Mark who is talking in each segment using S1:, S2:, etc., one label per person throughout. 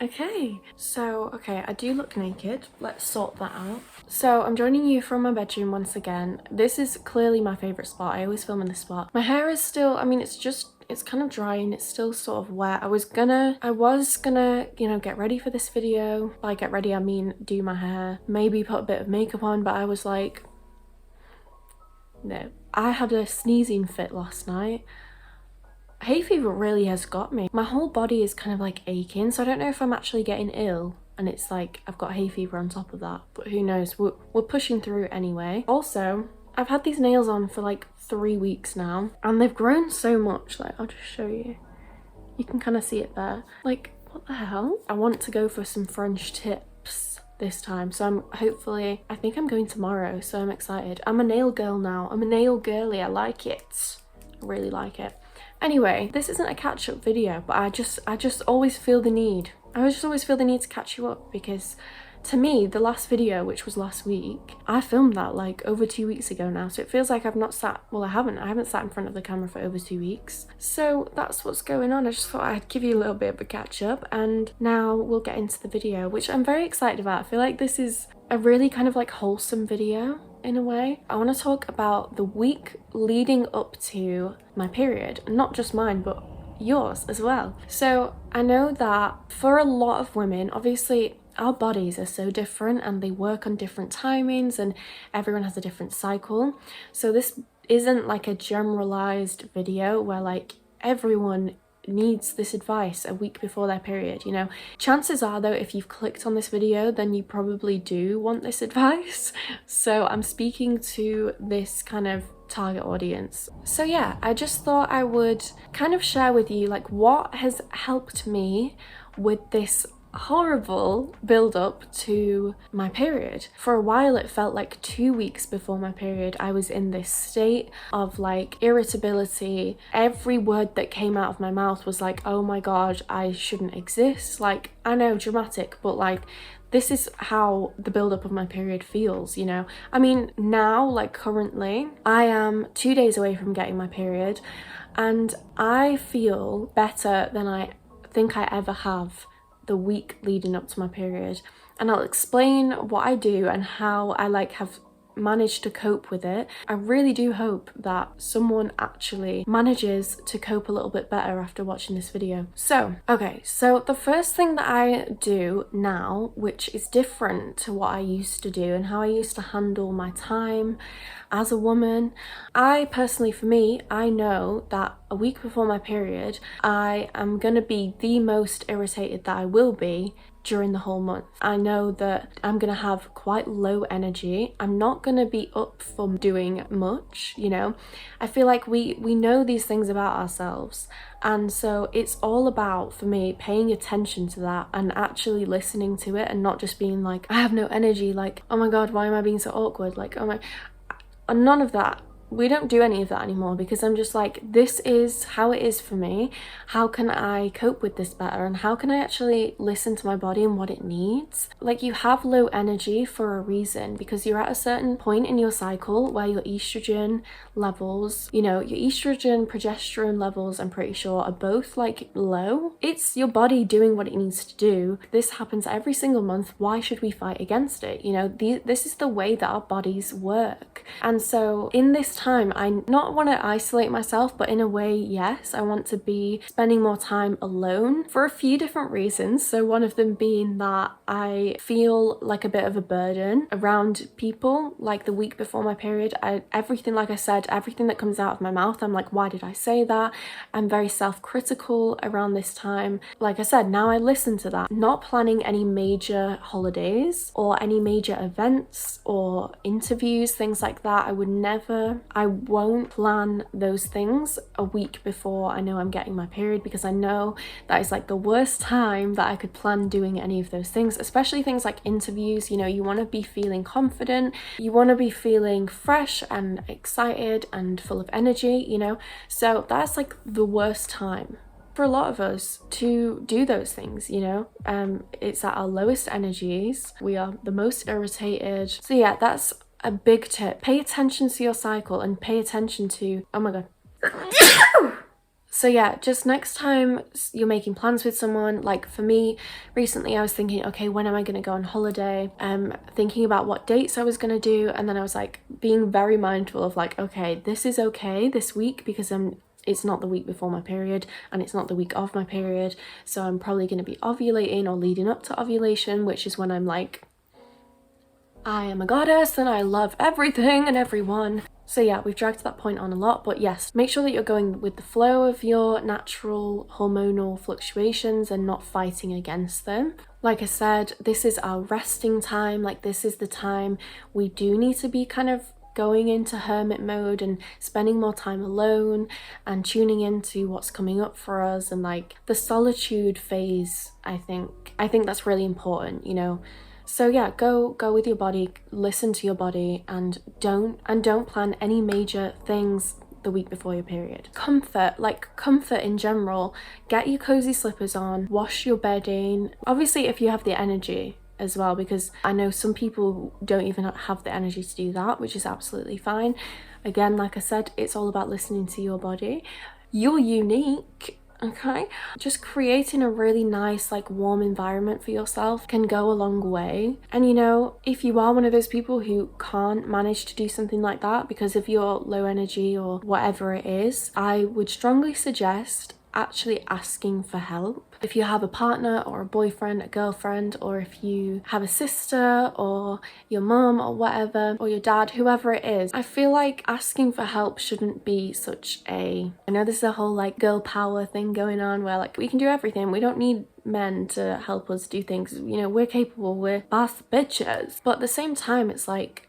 S1: Okay, I do look naked. Let's sort that out. So I'm joining you from my bedroom once again. This is clearly my favourite spot. I always film in this spot. My hair is still, it's kind of dry and it's still sort of wet. I was gonna, you know, get ready for this video. By get ready, I mean do my hair, maybe put a bit of makeup on, but I was like, no. I had a sneezing fit last night. Hay fever really has got me. My whole body is kind of like aching, so I don't know if I'm actually getting ill and it's like I've got hay fever on top of that, but who knows. We're pushing through anyway. Also, I've had these nails on for like 3 weeks now and they've grown so much. Like, I'll just show you. You can kind of see it there. Like, what the hell? I want to go for some French tips this time, so I think I'm going tomorrow, so I'm excited. I'm a nail girl now. I'm a nail girly. I like it. I really like it. Anyway, this isn't a catch-up video, but I just always feel the need. I just always feel the need to catch you up, because to me, the last video, which was last week, I filmed that like over 2 weeks ago now, so it feels like I've not sat, well, I haven't sat in front of the camera for over 2 weeks. So that's what's going on. I just thought I'd give you a little bit of a catch-up, and now we'll get into the video, which I'm very excited about. I feel like this is a really kind of like wholesome video in a way. I want to talk about the week leading up to my period, not just mine, but yours as well. So I know that for a lot of women, obviously our bodies are so different and they work on different timings and everyone has a different cycle. So this isn't like a generalized video where like everyone needs this advice a week before their period, you know. Chances are though, if you've clicked on this video, then you probably do want this advice. So I'm speaking to this kind of target audience. So yeah, I just thought I would kind of share with you like what has helped me with this horrible build up to my period. For a while it felt like 2 weeks before my period I was in this state of like irritability. Every word that came out of my mouth was like, oh my god, I shouldn't exist. Like, I know, dramatic, but like this is how the build-up of my period feels, you know. I mean, now, like currently, I am 2 days away from getting my period and I feel better than I think I ever have the week leading up to my period. And I'll explain what I do and how I like have managed to cope with it. I really do hope that someone actually manages to cope a little bit better after watching this video. So the first thing that I do now, which is different to what I used to do and how I used to handle my time as a woman, I personally, for me, I know that a week before my period, I am gonna be the most irritated that I will be during the whole month. I know that I'm gonna have quite low energy. I'm not gonna be up for doing much, you know. I feel like we know these things about ourselves, and so it's all about, for me, paying attention to that and actually listening to it and not just being like, I have no energy, like, oh my god, why am I being so awkward, like, oh my, and none of that. We don't do any of that anymore, because I'm just like, this is how it is for me. How can I cope with this better? And how can I actually listen to my body and what it needs? Like, you have low energy for a reason, because you're at a certain point in your cycle where your estrogen levels, you know, your estrogen, progesterone levels, I'm pretty sure, are both like low. It's your body doing what it needs to do. This happens every single month. Why should we fight against it? You know, this is the way that our bodies work. And so in this time, I not want to isolate myself, but in a way, yes, I want to be spending more time alone for a few different reasons. So one of them being that I feel like a bit of a burden around people. Like the week before my period, everything, like I said, everything that comes out of my mouth, I'm like, why did I say that? I'm very self-critical around this time. Like I said, now I listen to that. Not planning any major holidays or any major events or interviews, things like that. I won't plan those things a week before I know I'm getting my period, because I know that is like the worst time that I could plan doing any of those things, especially things like interviews. You know, you want to be feeling confident, you want to be feeling fresh and excited and full of energy, you know, so that's like the worst time for a lot of us to do those things, you know. It's at our lowest energies, we are the most irritated. So yeah, that's a big tip. Pay attention to your cycle and pay attention to, oh my god, So yeah, just next time you're making plans with someone, like for me, recently I was thinking, okay, when am I going to go on holiday? Thinking about what dates I was going to do, and then I was like being very mindful of like, okay, this is okay this week because it's not the week before my period and it's not the week of my period, so I'm probably going to be ovulating or leading up to ovulation, which is when I'm like, I am a goddess and I love everything and everyone. So yeah, we've dragged that point on a lot, but yes, make sure that you're going with the flow of your natural hormonal fluctuations and not fighting against them. Like I said, this is our resting time. Like, this is the time we do need to be kind of going into hermit mode and spending more time alone and tuning into what's coming up for us, and like the solitude phase. I think that's really important, you know. So yeah, go with your body, listen to your body, and don't plan any major things the week before your period. Comfort in general, get your cozy slippers on, wash your bedding. Obviously if you have the energy as well, because I know some people don't even have the energy to do that, which is absolutely fine. Again, like I said, it's all about listening to your body. You're unique. Okay, just creating a really nice, like, warm environment for yourself can go a long way. And you know, if you are one of those people who can't manage to do something like that because of your low energy or whatever it is, I would strongly suggest actually asking for help. If you have a partner or a boyfriend, a girlfriend, or if you have a sister or your mum or whatever, or your dad, whoever it is, I feel like asking for help shouldn't be such a, I know this is a whole like girl power thing going on where like we can do everything, we don't need men to help us do things, you know, we're capable, we're boss bitches. But at the same time, it's like,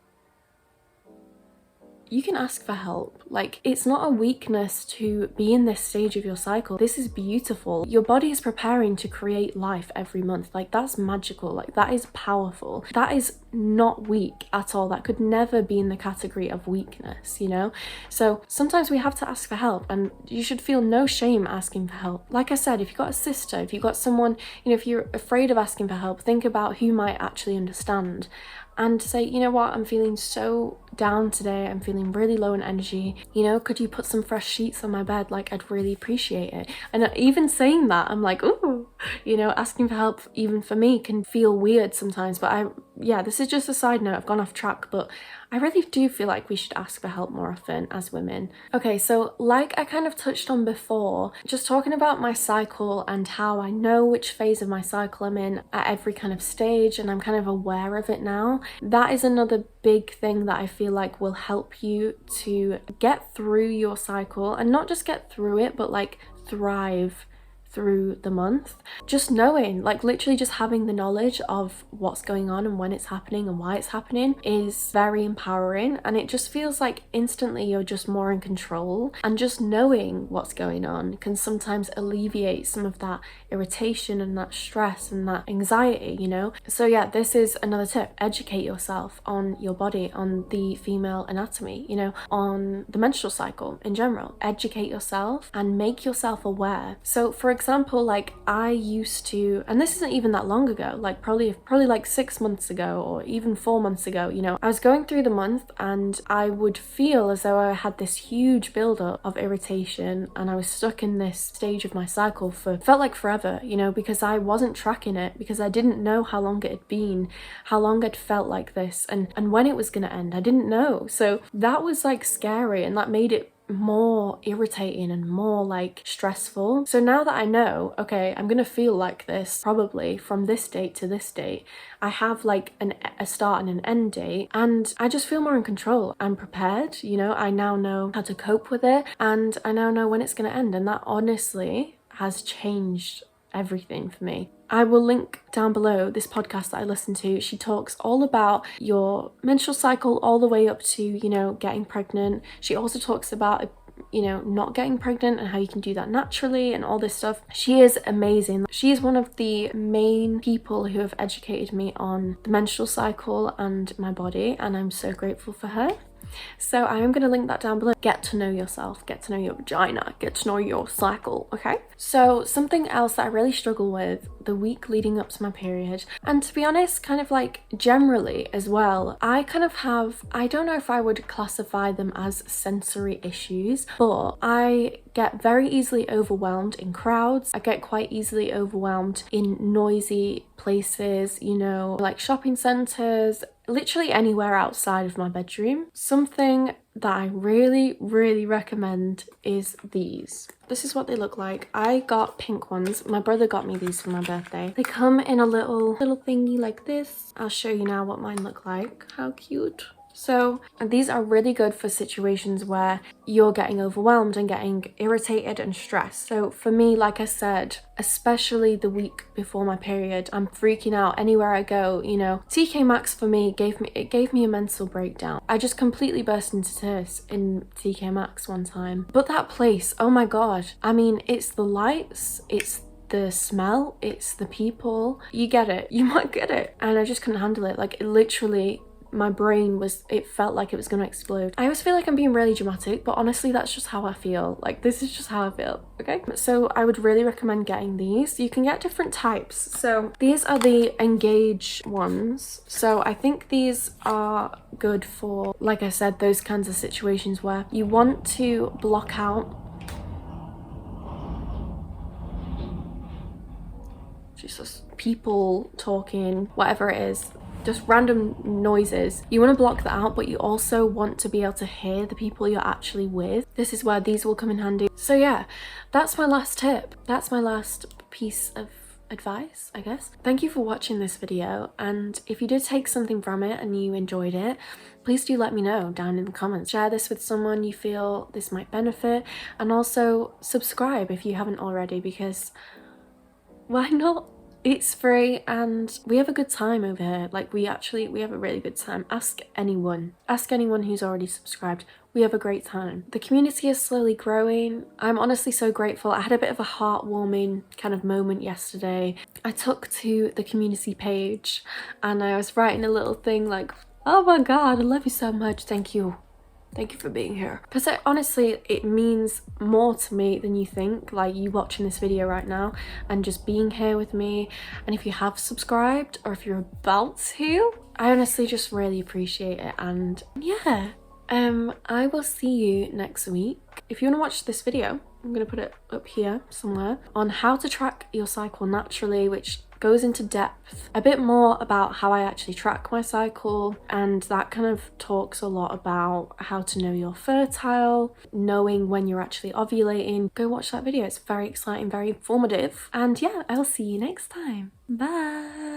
S1: you can ask for help. Like, it's not a weakness to be in this stage of your cycle. This is beautiful. Your body is preparing to create life every month. Like, that's magical. Like, that is powerful. That is not weak at all. That could never be in the category of weakness, you know? So sometimes we have to ask for help, and you should feel no shame asking for help. Like I said, if you've got a sister, if you've got someone, you know, if you're afraid of asking for help, think about who might actually understand. And say, you know what, I'm feeling so down today, I'm feeling really low in energy, you know, could you put some fresh sheets on my bed? Like, I'd really appreciate it. And even saying that, I'm like, ooh, you know, asking for help even for me can feel weird sometimes. But yeah, this is just a side note, I've gone off track, but I really do feel like we should ask for help more often as women. Okay, so like I kind of touched on before, just talking about my cycle and how I know which phase of my cycle I'm in at every kind of stage, and I'm kind of aware of it now. That is another big thing that I feel like will help you to get through your cycle, and not just get through it, but like thrive through the month. Just knowing, like literally just having the knowledge of what's going on and when it's happening and why it's happening is very empowering, and it just feels like instantly you're just more in control, and just knowing what's going on can sometimes alleviate some of that irritation and that stress and that anxiety, you know? So yeah, this is another tip. Educate yourself on your body, on the female anatomy, you know, on the menstrual cycle in general. Educate yourself and make yourself aware. So for example, like I used to, and this isn't even that long ago, like probably like 6 months ago or even 4 months ago, you know, I was going through the month and I would feel as though I had this huge buildup of irritation, and I was stuck in this stage of my cycle for, felt like forever, you know, because I wasn't tracking it, because I didn't know how long it had been, how long I'd felt like this, and when it was gonna end. I didn't know. So that was like scary, and that made it more irritating and more like stressful. So now that I know, okay, I'm gonna feel like this probably from this date to this date, I have like a start and an end date, and I just feel more in control. I'm prepared, you know, I now know how to cope with it, and I now know when it's gonna end, and that honestly has changed everything for me. I will link down below this podcast that I listen to. She talks all about your menstrual cycle all the way up to, you know, getting pregnant. She also talks about, you know, not getting pregnant and how you can do that naturally and all this stuff. She is amazing. She is one of the main people who have educated me on the menstrual cycle and my body, and I'm so grateful for her. So I am going to link that down below. Get to know yourself, get to know your vagina, get to know your cycle, okay? So something else that I really struggle with the week leading up to my period, and to be honest, kind of like generally as well, I kind of have, I don't know if I would classify them as sensory issues, but I get very easily overwhelmed in crowds. I get quite easily overwhelmed in noisy places, you know, like shopping centres, literally anywhere outside of my bedroom. Something that I really recommend is these. This is what they look like. I got pink ones. My brother got me these for my birthday. They come in a little thingy like this. I'll show you now what mine look like. How cute. So these are really good for situations where you're getting overwhelmed and getting irritated and stressed. So for me, like I said, especially the week before my period, I'm freaking out anywhere I go, you know. TK Maxx for me gave me a mental breakdown. I just completely burst into tears in TK Maxx one time. But that place, oh my god. I mean, it's the lights, it's the smell, it's the people. You get it. You might get it. And I just couldn't handle it. Like, it literally, my brain was, it felt like it was going to explode. I always feel like I'm being really dramatic, but honestly that's just how I feel. Like, this is just how I feel, okay? So I would really recommend getting these. You can get different types. So these are the Engage ones. So I think these are good for, like I said, those kinds of situations where you want to block out Jesus, people talking, whatever it is, just random noises. You want to block that out, but you also want to be able to hear the people you're actually with. This is where these will come in handy. So yeah, that's my last tip. That's my last piece of advice, I guess. Thank you for watching this video, and if you did take something from it and you enjoyed it, please do let me know down in the comments. Share this with someone you feel this might benefit, and also subscribe if you haven't already, because why not? It's free and we have a good time over here. Like, we have a really good time. Ask anyone who's already subscribed. We have a great time. The community is slowly growing. I'm honestly so grateful. I had a bit of a heartwarming kind of moment yesterday. I took to the community page and I was writing a little thing like, oh my god, I love you so much, thank you. Thank you for being here. Because honestly, it means more to me than you think, like you watching this video right now and just being here with me. And if you have subscribed or if you're about to, I honestly just really appreciate it. And yeah, I will see you next week. If you want to watch this video, I'm going to put it up here somewhere, on how to track your cycle naturally, which goes into depth a bit more about how I actually track my cycle, and that kind of talks a lot about how to know you're fertile, knowing when you're actually ovulating. Go watch that video. It's very exciting, very informative, and yeah, I'll see you next time. Bye.